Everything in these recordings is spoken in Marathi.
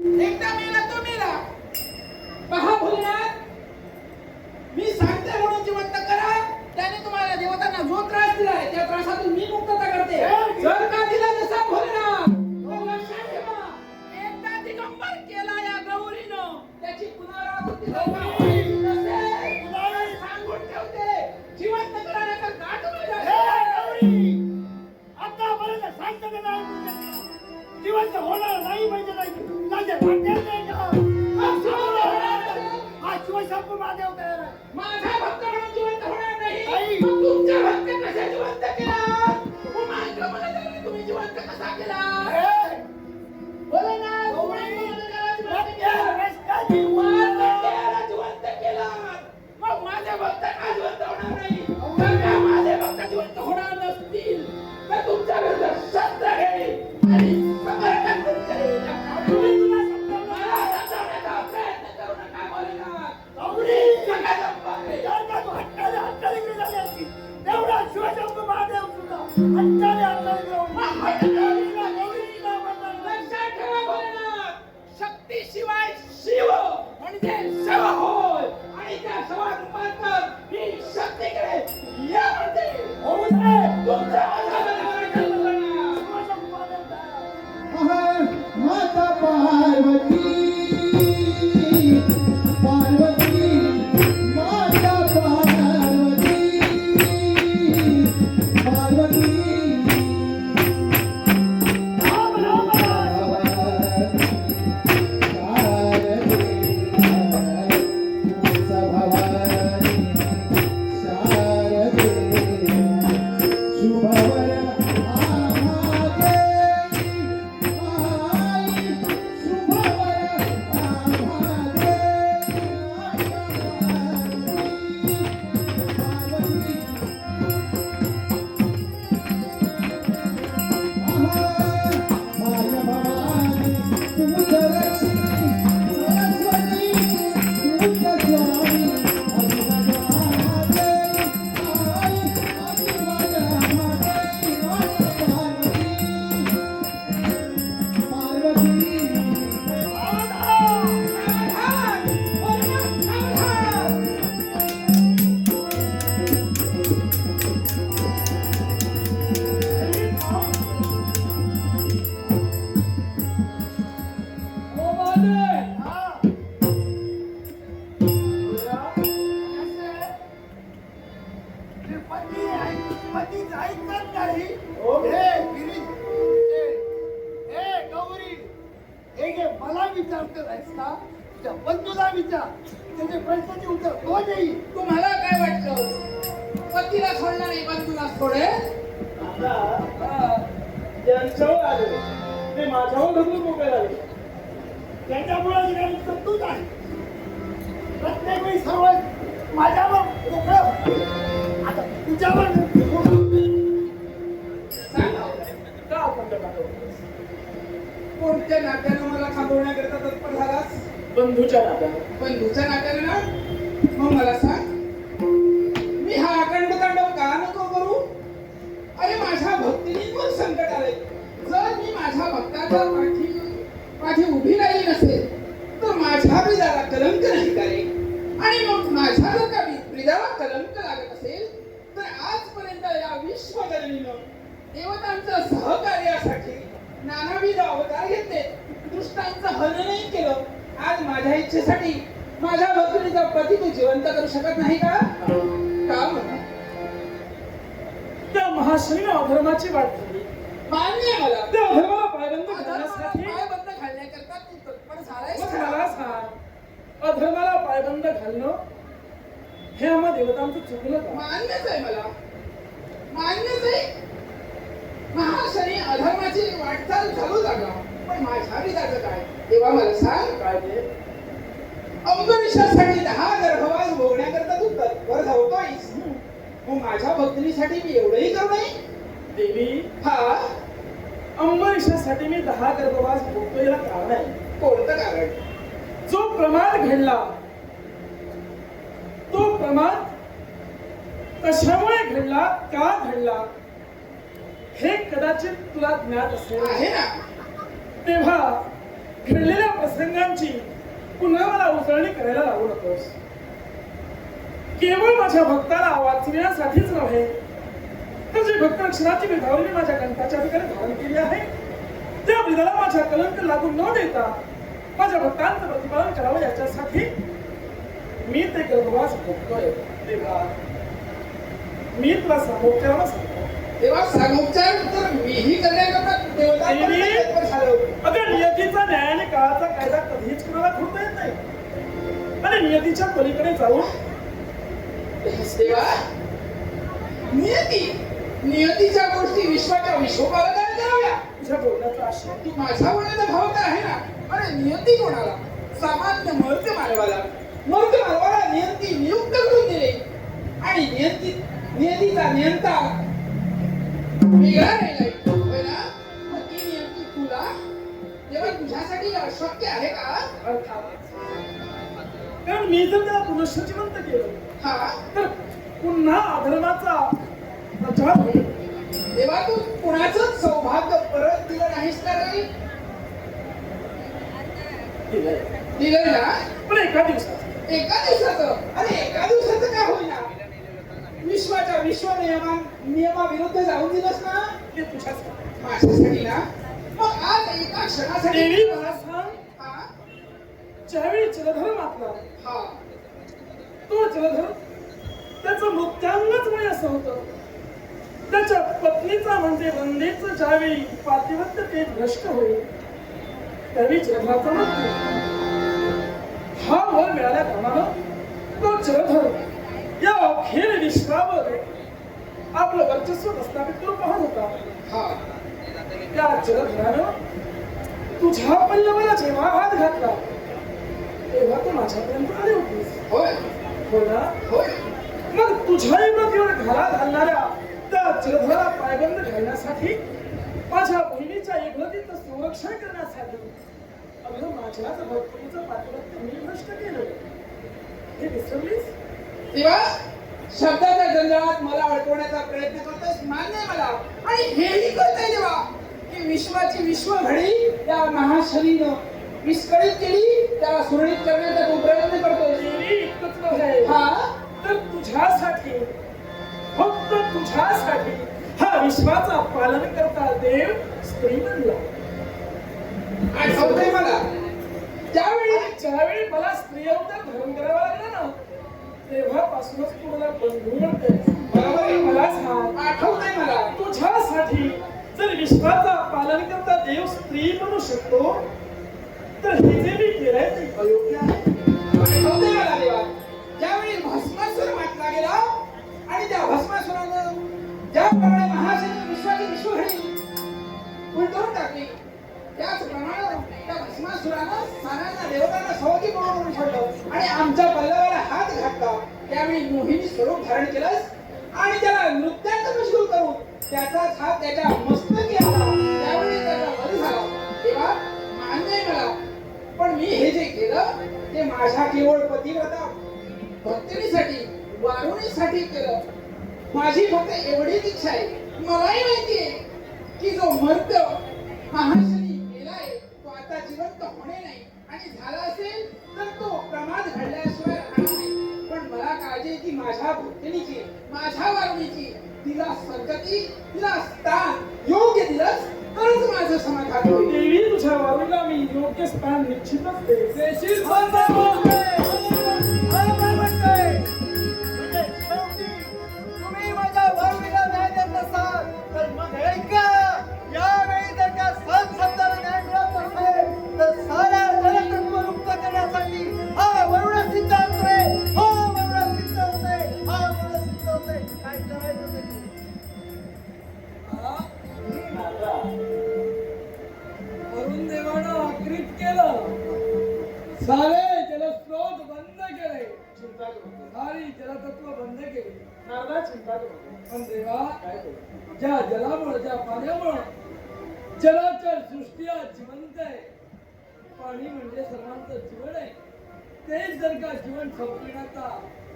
एकदा मेला तो मेला. पहा भोलेनाथ, मी सांगते म्हणून जिवंत करा. त्याने तुम्हाला देवतांना जो त्रास दिलाय त्या त्रासातून मी मुक्तता करते. जर का दिला जसा भोलेनाथ, तर लक्षात ठेवा, एकदा दिगंबर केला या गौरीनं, त्याची पुनरावृत्ती नसेल. सांगून ठेवते, जिवंत करण्याचा गाठ आतापर्यंत सांगतो का नाही? जिवंत होणार नाही म्हणजे नाही. हा शिवशंभू महादेव तयार आहे. माझा भक्त म्हणून जिवंत होणार नाही. मग तुमच्या भक्त कशा जिवंत केला? तुम्ही जिवंत कसा केला? भोलेनाथ, जिवंत केला. मग माझे भक्त का जिवंत होणार नाही? जर का माझे भक्त जिवंत होणार नसतील तर तुमच्या विरुद्ध शस्त्र घेईल आणि समर्पण करेल. मला समजावण्याचा प्रयत्न करू नका भोलेनाथ. तेवढा शिवशंभू महादेव सुद्धा लक्षात ठेवा भोलेनाथ, शक्तीशिवाय शिव म्हणजे शव होय. आणि त्या शवात रूपांतर ही शक्तीकडे या म्हणते. तुमच्या माता पार्वती पार्वती माता पार्वती पार्वती बंधूला विचार, त्याचे प्रश्नाचे उत्तर तो देईल. तुम्हाला काय वाटलं? पतीला सोडणार नाही, बंधूला सोडेल? त्यांच्यावर आले ते माझ्यावर धरून मोकळे झाले. त्याच्यामुळे तूच आहे. प्रत्येक वेळी सर्व माझ्यावर मोकळं, आता तुझ्यावर का आपण कोणत्या नात्यानं मला थांबवण्याकरता तत्पर झालास? बंधूच्या नात्याने. बंधूच्या नात्यानं ना? मग मला सांग, मी हा अखंड तांडव का नको करू? अरे माझ्या भक्तीवर संकट आले. जर मी माझ्या भक्ताच्या पाठी उभी राहिली नसेल तर माझ्या ब्रिदाला कलंक नाही करे. आणि मग माझ्या जर का ब्रिदाला कलंक लागत असेल तर आजपर्यंत या विश्वजननीनं देवतांच्या सहकार्यासाठी नानाविध अवतार घेतले, दृष्टांचं हनन नाही केलं. आज माझ्या इच्छेसाठी माझ्या भक्तीचा पती तू जिवंत करू शकत नाही का? का म्हणा? त्या महाशयने अधर्माची वाट धरली. मान्य आहे मला. त्या अधर्माला पायबंद करण्यासाठी पायबंद घालण्याकरता तू तत्पर झालायस मग का? मला सांग, अधर्माला पायबंद घालणं हे आम्हा देवतांचं चुकलं का? मान्यच आहे मला, मान्यच आहे. महाशनी अधर्माची वाटचाल चालू लागला, पण माझ्या विधाचं काय? तेव्हा मला सांग, काय ते? अंबरीषासाठी 10 गर्भवास भोगण्याकरता तू तत्पर धावतोयस. मग माझ्या भक्तीसाठी मी एवढंही करू नये? देवी, हा, अंबरीषासाठी मी 10 गर्भवास भोगतो, याला कारण आहे. कोणतं कारण? जो प्रमाद घडला तो प्रमाद कशामुळे घडला, का घडला हे कदाचित तुला ज्ञात असेल. आहे ना? तेव्हा घडलेल्या प्रसंगांची पुन्हा मला उजळणी करायला लावू नकोस. केवळ माझ्या भक्ताला वाचविण्यासाठीच नव्हे, तर जे भक्त अक्षराची विधावली माझ्या कंठाच्या ठिकाणी धारण केली आहे, त्या विधाला माझ्या कलंक लागू न देता माझ्या भक्तांचं प्रतिपादन करावं याच्यासाठी मी ते गर्भवास भोगतोय. देवा, मी तुला सामोपचारानं सांगतो. तेव्हा सामोपचार तर मीही करण्याकरता देवता तत्पर झालो. अगं, नियतीचा न्याय आणि काळाचा कायदा कधीच कुणाला खोडता येत नाही. आणि नियतीच्या पलीकडे जाऊन देवा, नियतीच्या गोष्टी विश्वाच्या विश्वपालकाने कराव्या. तुझ्या बोलण्याचा आशय तू माझ्या बोलण्याचा भाव तर आहे ना. अरे नियती कोणाला? सामान्य मर्त्य मानवाला नियती नियुक्त करून दिले. आणि नियतीचा नियंता वेगळा राहिलाय, होय ना? मग ती नियती तुला तेव्हा तुझ्यासाठी अशक्य आहे का? अर्थात. कारण मी जर त्याला पुनश्चिवंत केलं हा, तर पुन्हा अधर्माचा प्रचार होईल. तेव्हा तू कुणाचंच सौभाग्य परत दिलं नाहीस का रे? दिलं ना? पण एका दिवसात एका दिवसाचं? अरे एका दिवसाचं काय होईना? विश्वाच्या नियमाविरुद्ध जाऊन दिलंस ना? ते तुझ्यासाठी. माझ्यासाठी ना? मग आज एका क्षणासाठी देवी, मला सांग, हा? ज्यावेळी जलधर मातला, हा. तो जलधर त्याचं मृत्यांगच म्हणे असं होतं. त्याच्या पत्नीचा म्हणजे वंदेचं ज्यावेळी पातिवत्य ते भ्रष्ट होईल, त्यावेळी जलधराचा मृत्यू. हा वर मिळाल्याप्रमाणे तो जलधर या अखेर विश्वावर आपलं वर्चस्व प्रस्थापित करून पाहत होता. हा. त्या जलधरानं तुझ्या पल्लवाला जेव्हा हात घातला, तेव्हा तू माझ्यापर्यंत आली होतीस. होय. हो ना? होय. मग तुझ्या इमतीवर घाला घालणाऱ्या त्या जलधराला पायबंद घालण्यासाठी, माझ्या बहिणीच्या एकलतीचं संरक्षण करण्यासाठी अगं माझ्याच भक्तीचं पातिवत्य मी भ्रष्ट केलं. हे विसरलीस? तेव्हा शब्दाच्या जंजाळात मला अडकवण्याचा प्रयत्न करतोस, मान्य आहे मला. आणि हेही कळतंय देवा की विश्वाची विश्वघडी त्या महाशनीनं विस्कळीत केली, त्याला सुरळीत करण्याचा तू प्रयत्न करतोय. देवी, इतकंच नव्हे, हा, तर तुझ्यासाठी, फक्त तुझ्यासाठी हा विश्वाचा पालन करता देव स्त्री बनला. आठवतंय मला ज्यावेळी मला स्त्री अवतार धारण करावा लागला ना, तेव्हापासूनच तू मला बंधू म्हणते. बरोबर आहे. मला सांग, आठवतंय मला. तुझ्यासाठी जर विश्वाचा पालन करता देव स्त्री बनू शकतो, तर हे जे मी केलंय ते अयोग्य आहे. आठवतंय मला देवा, ज्यावेळी भस्मासुर मारला गेला आणि त्या भस्मासुरानं ज्याप्रमाणे महाशनी विश्वाची विश्वघडी उलटवून टाकली, त्याचप्रमाणे त्या भस्मासुरानं साऱ्यांना देवतांना सवगी पळवून सोडलं आणि आमच्या पल्लवाला हात घातला. त्यावेळी मोहिनी स्वरूप धारण केलंस आणि त्याला नृत्यात मशगूल करून त्याचाच हात त्याच्या मस्तकी आला. त्यावेळी त्याचा वध झाला. तेव्हा मान्य आहे मला, पण मी हे जे केलं ते माझ्या केवळ पतिव्रता भक्तिनीसाठी, वारुणीसाठी केलं. माझी फक्त एवढीच इच्छा आहे. मलाही माहितीये की जो मर्त्य महाशनी गेलाय तो आता जिवंत होणे नाही, आणि झाला असेल तर तो प्रमाद घडल्याशिवाय राहणार नाही. पण मला काळजी आहे की माझ्या भक्तिनीची, माझ्या वारुणीची, तिला संतती, तिला स्थान योग्य दिलंच तरच माझं समाधान होईल. देवी, तुझ्या वारूला मी योग्य स्थान निश्चितच देशील. तुम्ही माझ्या वारुणीला न्याय देत नसाल तर मग ऐका, यावेळी जर का शब्दाला न्याय मिळत नसेल तर साऱ्या जगतत्व मुक्त करण्यासाठी हा वरुण सिद्ध होतोय, हा वरुण सिद्ध होतोय, हा वरुण सिद्ध होतोय. काय करायचं ते करू. वरुण देवानं आकृत केलं, सारे जलस्रोत बंद केले, चिंता करू नको. सारी जलतत्व बंद केले, नारदा चिंता करू नको. पण देवा, काय करू? ज्या जलामुळे, ज्या पाण्यामुळे जलाचर सृष्टी आज जिवंत आहे. पाणी म्हणजे सर्वांचं जीवन आहे. तेच जर का जीवन संपविण्याचा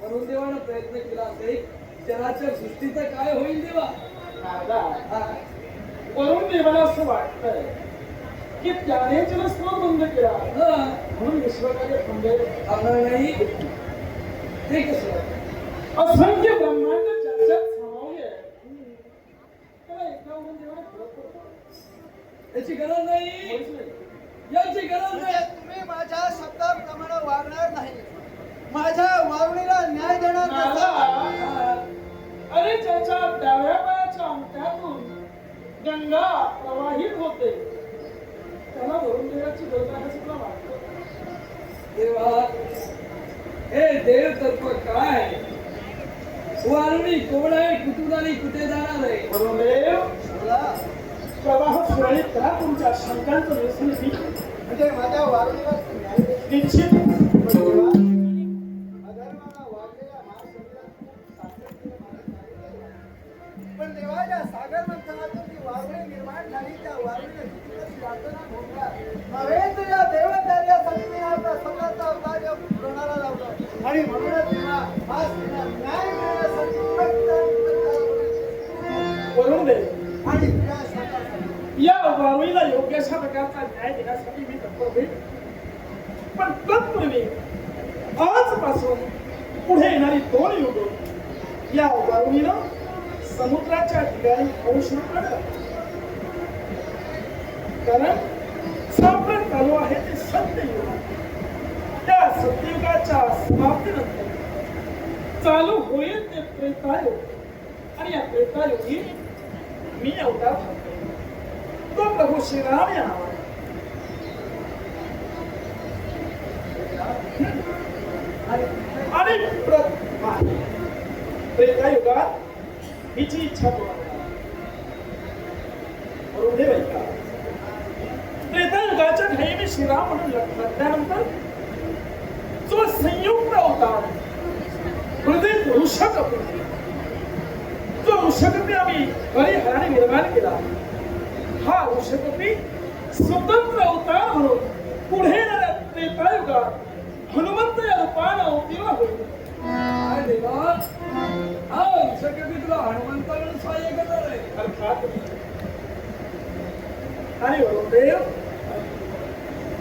वरुण देवानं प्रयत्न केला असेल, जलाचर सृष्टीचं काय होईल देवा? नारदा, वरुण देवाला असं वाटतंय की त्याने जलस्रोत बंद केला म्हणून विश्वकार्य थांबले थांबणार नाही ते कसं असंख्य ब्रह्मांड ज्याच्यात सामावले आहे त्याला एकावरून जेव्हा फरक पडतो याची गरज नाही याची गरज म्हणजे नाही तुम्ही माझ्या शब्दाप्रमाणे वागणार नाही माझ्या वागणीला न्याय देणार नसाल. अरे ज्याच्या डाव्या पायाच्या अंगठ्यातून गंगा प्रवाहित होते त्याला वरुण देवाची गरज आहे असं तुला वाटतं देवा हे देव तत्व काय वारुणी कोण आहे कुठून आणि कुठे जाणार आहे वरुण देव मला प्रवाह सुरळीत करा तुमच्या शंकांचं निरसन म्हणजे माझ्या वागणीला न्याय देणार. निश्चित देवा, अधर्माला वाढलेल्या महाशरीरात खूप सातत्याने मला सांगितलं. पण देवाच्या सागर मंथनातून जी वारुणी निर्माण झाली त्या वारुणीला किती तरी यातना भोगल्या. नव्हे तर या देवकार्यासाठी मी आपला स्वतःचा कार्य कोणाला लावलं आणि म्हणूनच देवा हा स्त्रीला न्याय मिळण्यासाठी फक्त वरुण देव आणि तुझ्या स्वतःसाठी या वारुळीला योग्य अशा प्रकारचा न्याय देण्यासाठी मी तत्पर होईल पण तत्पूर्वी आजपासून पुढे येणारी 2 युग या वारुळीनं समुद्राच्या ठिकाणी औषण काढलं कारण साम्राज्य चालू आहे ते सत्ययुग त्या सत्ययुगाच्या समाप्तीनंतर चालू होईल ते त्रेतायुग आणि या त्रेतायुगी मी अवतार थांबतो तो प्रभू श्रीराम या नावाने आणि त्रेतायुगात हिची इच्छा वरुण देव ऐका त्रेतायुगाच्या घाई मी श्रीराम म्हणून लग्नानंतर जो संयुक्त अवतार म्हणजे ऋषकपी जो ऋषकपी आम्ही हरिहराने निर्माण केला हा ऋषकपी स्वतंत्र अवतार म्हणून पुढे येणाऱ्या त्रेतायुगात हनुमंत या रूपानं अवतीर्ण होईल काय देवा हा ऋषकपी तुला हनुमंताकडून सहाय्य करणार आहे अर्थात आणि वरुण देव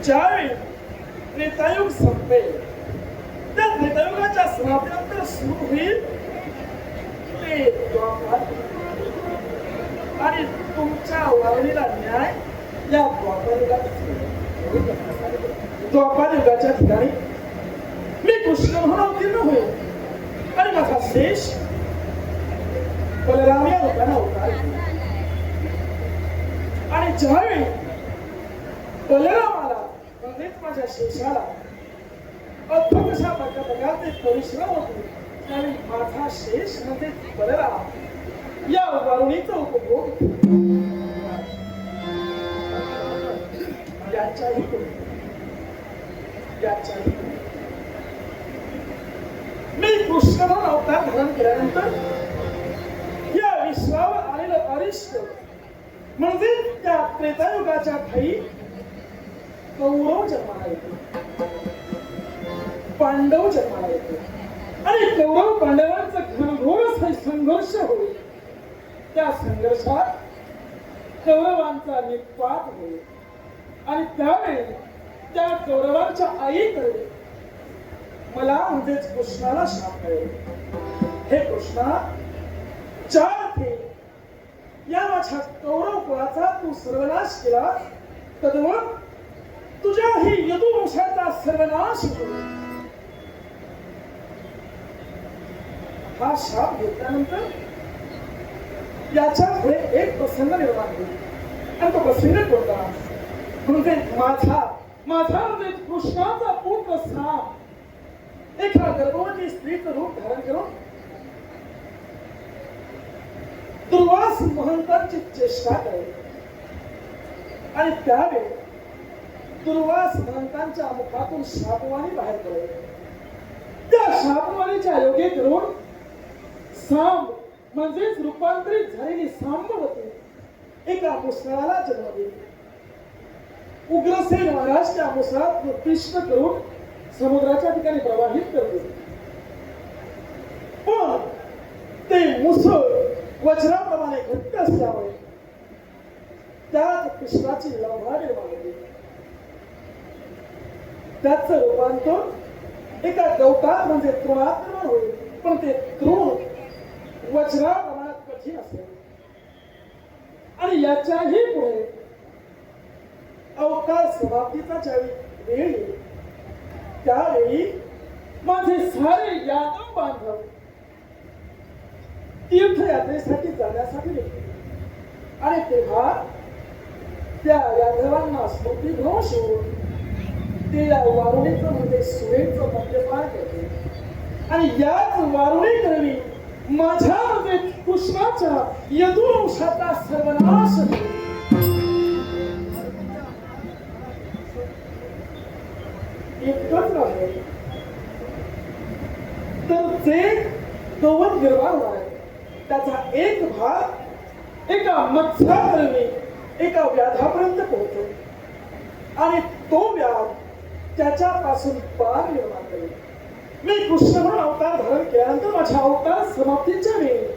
ज्यावेळी त्रेतायुग संपेल त्या त्रेतायुगाच्या समाप्तीनंतर सुरू होईल ते द्वापार आणि तुमच्या वारणीला न्याय या द्वापार युगाच्या ठिकाणी मी कृष्ण म्हणून अवतीर्ण होईल आणि माझा शेष बलराम या लोकांना अवतार घेईल. आणि ज्यावेळी बलरामाला म्हणजेच माझ्या शेषाला अद्भुत अशा प्रकारचे परिश्रम होते त्यावेळी माझा शेष म्हणजे बलराम या वारुणीचा उपभोग याच्याही मी कृष्ण म्हणून अवतार धारण केल्यानंतर या विश्वावर आलेलं अरिष्ट म्हणजे त्या त्रेतायुगाच्या ठाई कौरव जन्माला येतो पांडव जन्माला येतो आणि कौरव पांडवांचा घनघोर संघर्ष होईल त्या संघर्षात कौरवांचा निपात होईल आणि त्यावेळी त्या कौरवांच्या आईकडे मला म्हणजेच कृष्णाला शाप मिळेल हे कृष्णा ज्या अर्थी या माझ्या कौरव कुळाचा तू सर्वनाश केला तद्वत तुझ्या ही यदुवंशाचा सर्वनाश होईल हा शाप घेतल्यानंतर याच्या पुढे एक प्रसंग निर्माण होईल आणि तो प्रसंग कोणता म्हणजे माझा म्हणजे कृष्णाचा पुत्र साप एका गर्भवती स्त्रीचं रूप धारण करून दुर्वास महंतांची चेष्टा करेल आणि त्यावेळी दुर्वास महंतांच्या मुखातून शापवाणी बाहेर पडेल त्या शापवाणीच्या योगे करून सांब म्हणजेच रूपांतरित झालेली सांबवती एका मुसळाला जन्म देईल उग्रसेन महाराज त्या मुसळात उत्कृष्ट करून समुद्राच्या ठिकाणी प्रवाहित करते पण ते मुसळ वज्राप्रमाणे घट्ट असल्यामुळे त्यात कृष्णाची लढा निर्माण होते. त्याचं रूपांतर एका गवतात म्हणजे तृणात निर्माण होईल, पण ते तृण वज्राप्रमाणात कठीण असेल. आणि याच्याही पुढे अवकाळ समाप्तीचा ज्यावेळी वेळ येईल त्यावेळी माझे सारे यादव बांधव तीर्थयात्रेसाठी जाण्यासाठी निघतील. आणि तेव्हा त्या यादवांना स्मृतिभ्रंश होऊन ते या वारुणीचं म्हणजे सुरेचं मद्यपान करते. आणि याच वारुणी करवी माझ्या म्हणजे कृष्णाच्या यदुवंशाचा सर्वनाश होईल. इतकंच नव्हे तर जे गवत निर्माण होणार आहे त्याचा एक भाग एका मत्स्याकरवी एका व्याधापर्यंत पोहोचतो आणि तो व्याध त्याच्यापासून पार निर्माण करेल. मी कृष्ण म्हणून अवतार धारण केल्यानंतर माझ्या अवतार समाप्तीच्या वेळी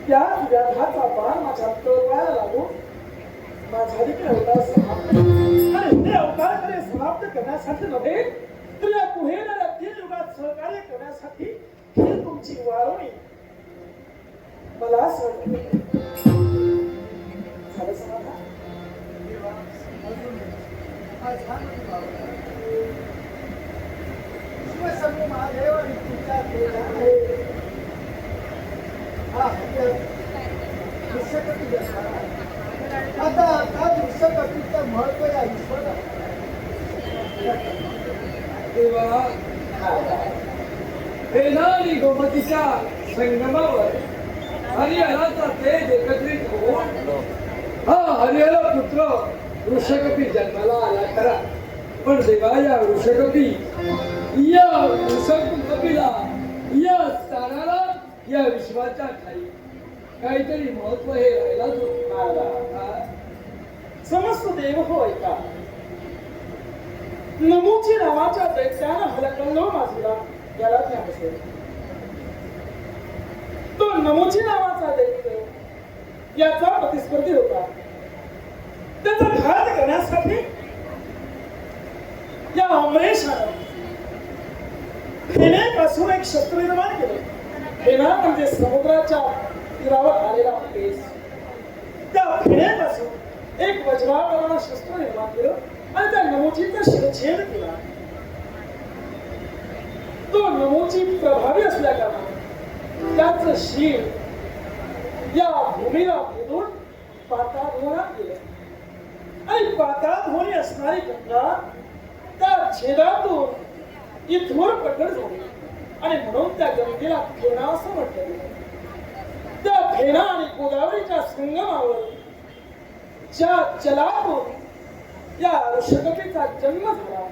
त्या व्याधाचा बाण माझ्या तळपायाला लागून माझा देखील अवतार समाप्त करेल. आणि हे अवताराकडे समाप्त करण्यासाठी नव्हे तर या पुढे येणाऱ्या 3 युगात सहकार्य करण्यासाठी ही तुमची वारुणी मला सांगितली. झालं समाधान? शिवशंभू महादेव आणि तुमच्या देवाने हा विश्वकपी जसा आता त्या विश्वकपीचं महत्व या ईश्वराला देवा वेणा आणि गोमतीच्या संगमावर हरिहराचा तेज एकत्रित होऊन हा हरिहर पुत्र वृषकपी जन्माला आला खरा, पण देवा या वृषकपी या वृषकपीला या स्थानाला या विश्वाच्या खाली काहीतरी महत्व हे राहिलाच होता. समस्त देव हो ऐका. नमूची नावाच्या दैत्यानं हलकल्लो माजला याला ज्ञान असेल. तो नमूची नावाचा दैत्य याचा प्रतिस्पर्धी होता. त्याचा घात करण्यासाठी या अमरेशानं फेनेपासून एक शस्त्र निर्माण केलं. फेना म्हणजे समुद्राच्या तीरावर आलेला पेस. त्या फेनेपासून एक वज्राप्रमाणे शस्त्र निर्माण केलं आणि त्या नमोजीचा शिरच्छेद केला. तो नमोजी प्रभावी असल्या कारणाने त्याचं शीर या भूमीला भेदून पाताळगोनात गेलं. आणि पाताळगोनी असणारी गंगा त्या छेदातून इथवर प्रकट झाली आणि म्हणून त्या गंगेला फेना असं म्हटलं गेलं. त्या फेना आणि गोदावरीच्या संगमावर ज्या जलातून या वृषकपीचा जन्म झाला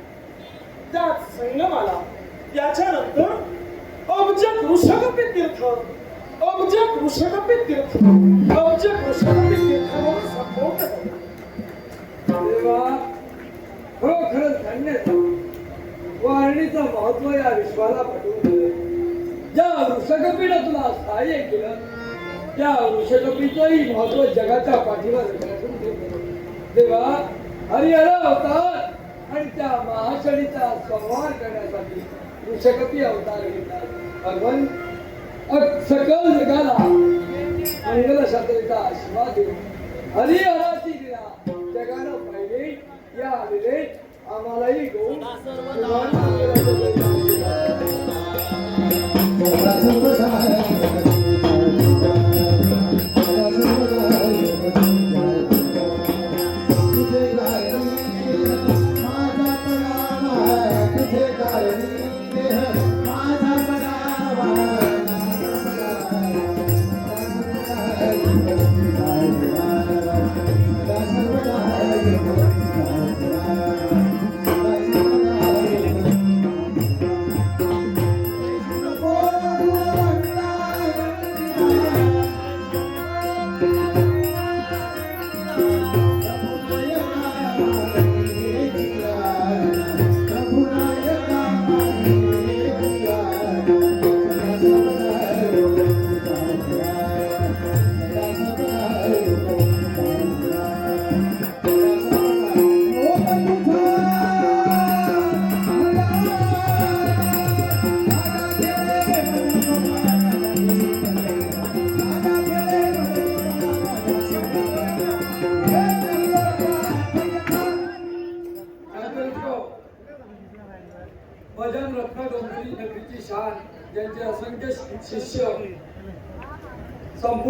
त्या संगमाला याच्यानंतर अब्जक वृषकपी तीर्थ, अब्जक वृषकपी तीर्थ, अब्जक वृषकपी तीर्थ म्हणून संबोधलं जातं. देवा खरोखरच धन्य वारणीचं महत्व या विश्वाला पटवून दिलं. ज्या वृषकपीनं तुला सहाय्य केलं त्या वृषकपीचंही महत्व जगाच्या पाठीवर देवा हरिहर अवतार आणि त्या महाशनीचा संहार करण्यासाठी वृषकपी अवतार घेतात. भगवान सकल जगाला मंगल शास्त्रीचा आशीर्वाद देऊन हरिहराची लीला जगाला पाहिजे या आलेले आम्हालाही गो स्वयं रत्नडोंगरी नगरीची शान ज्यांचे असंख्य शिष्य संपूर्ण